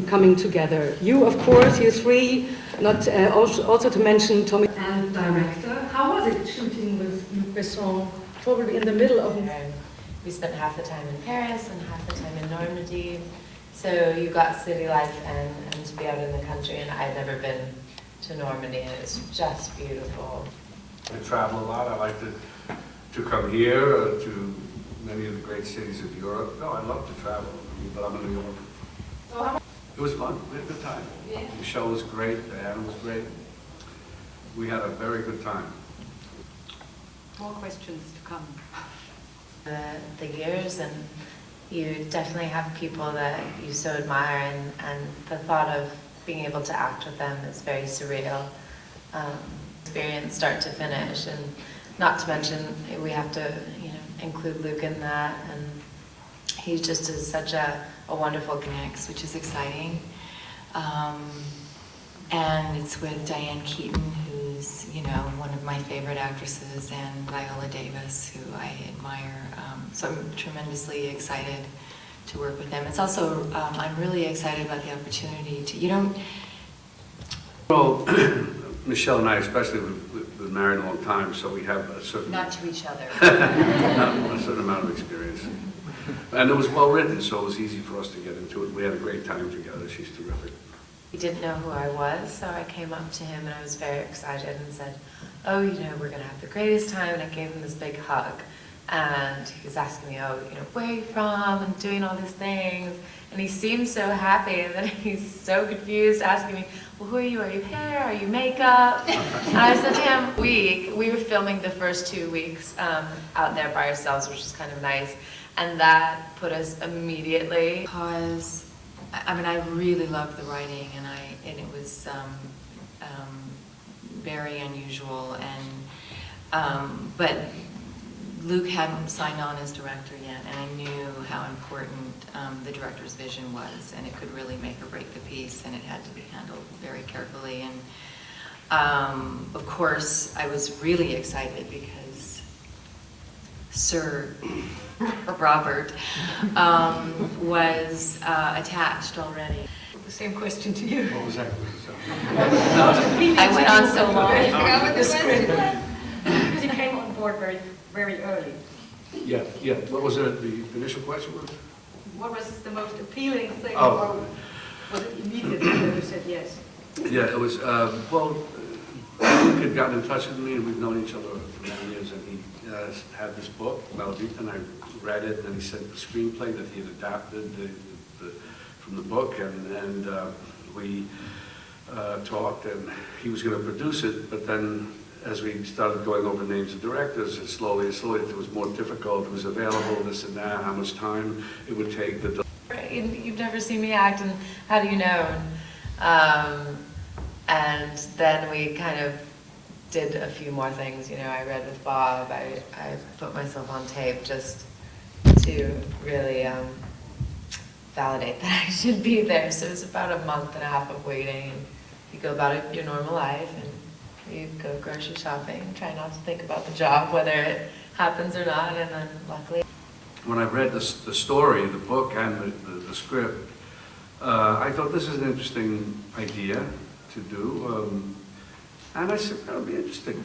coming together. You, of course, you three, not also to mention Tommy and director. How was it shooting with Luc Besson, probably in the middle of... We spent half the time in Paris and half the time in Normandy. So you got city life and to be out in the country, and I'd never been to Normandy, and it's just beautiful. I travel a lot. I like to come here, to many of the great cities of Europe. No, I love to travel, but I'm in New York. It was fun. We had a good time. Yeah. Michelle was great. Dianna was great. We had a very good time. More questions to come. The years, and you definitely have people that you so admire, and the thought of being able to act with them is very surreal. Experience start to finish, and not to mention we have to, include Luke in that, and he just is such a wonderful connect, which is exciting. And it's with Diane Keaton, who's one of my favorite actresses, and Viola Davis, who I admire. So I'm tremendously excited to work with them. It's also I'm really excited about the opportunity to Well, Michelle and I, especially, we've been married a long time, so we have a certain... Not to each other. a certain amount of experience. And it was well written, so it was easy for us to get into it. We had a great time together. She's terrific. He didn't know who I was, so I came up to him and I was very excited and said, oh, we're going to have the greatest time, and I gave him this big hug. And he was asking me, where are you from, and doing all these things. And he seemed so happy, and then he's so confused, asking me, well, who are you? Are you hair? Are you makeup? And I said to him, we were filming the first 2 weeks out there by ourselves, which was kind of nice. And that put us immediately, because, I really loved the writing, and it was very unusual, and but Luke hadn't signed on as director yet, and I knew how important the director's vision was, and it could really make or break the piece, and it had to be handled very carefully. And of course, I was really excited because Sir Robert was attached already. The same question to you. What was that? I went on so long. Because he came on board very, very early. Yeah. What was it? The initial question was? What was the most appealing thing? Oh. Was it immediately that you said yes? Yeah, it was, Luke had gotten in touch with me, and we've known each other for many years, and he had this book, MALAVITA, and I read it, and he sent the screenplay that he had adapted from the book, and we talked, and he was going to produce it, but then as we started going over names of directors, and slowly it was more difficult. It was available, this and that, how much time it would take. You've never seen me act, and how do you know? And then we kind of did a few more things. I read with Bob. I put myself on tape just to really validate that I should be there. So it was about a month and a half of waiting. And you go about your normal life, and you go grocery shopping, try not to think about the job, whether it happens or not, and then luckily. When I read the story, the book, and the script, I thought this is an interesting idea to do, and I said, that'll be interesting,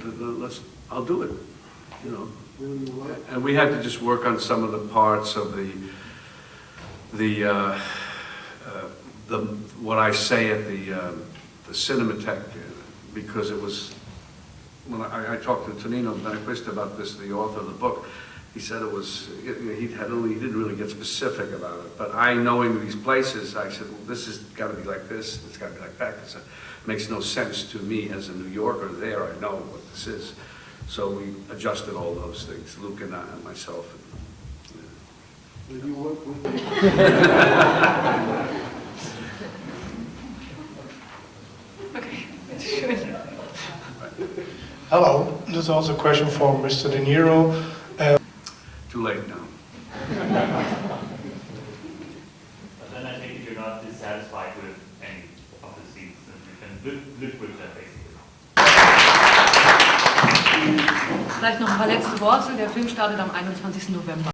I'll do it, And we had to just work on some of the parts of what I say at the Cinematheque, because it was, when I talked to Tonino Benequista about this, the author of the book, he said it was, he didn't really get specific about it, but I, knowing these places, I said, well, this has got to be like this, it's got to be like that, because it makes no sense to me as a New Yorker there, I know what this is. So we adjusted all those things, Luke and I, and myself. And, Did you work with me? Hello, this is also a question for Mr. De Niro. Too late now. But then I think you're not dissatisfied with any of the scenes, and you can live with them basically. Vielleicht noch ein paar letzte Worte. Der Film startet am 21. November.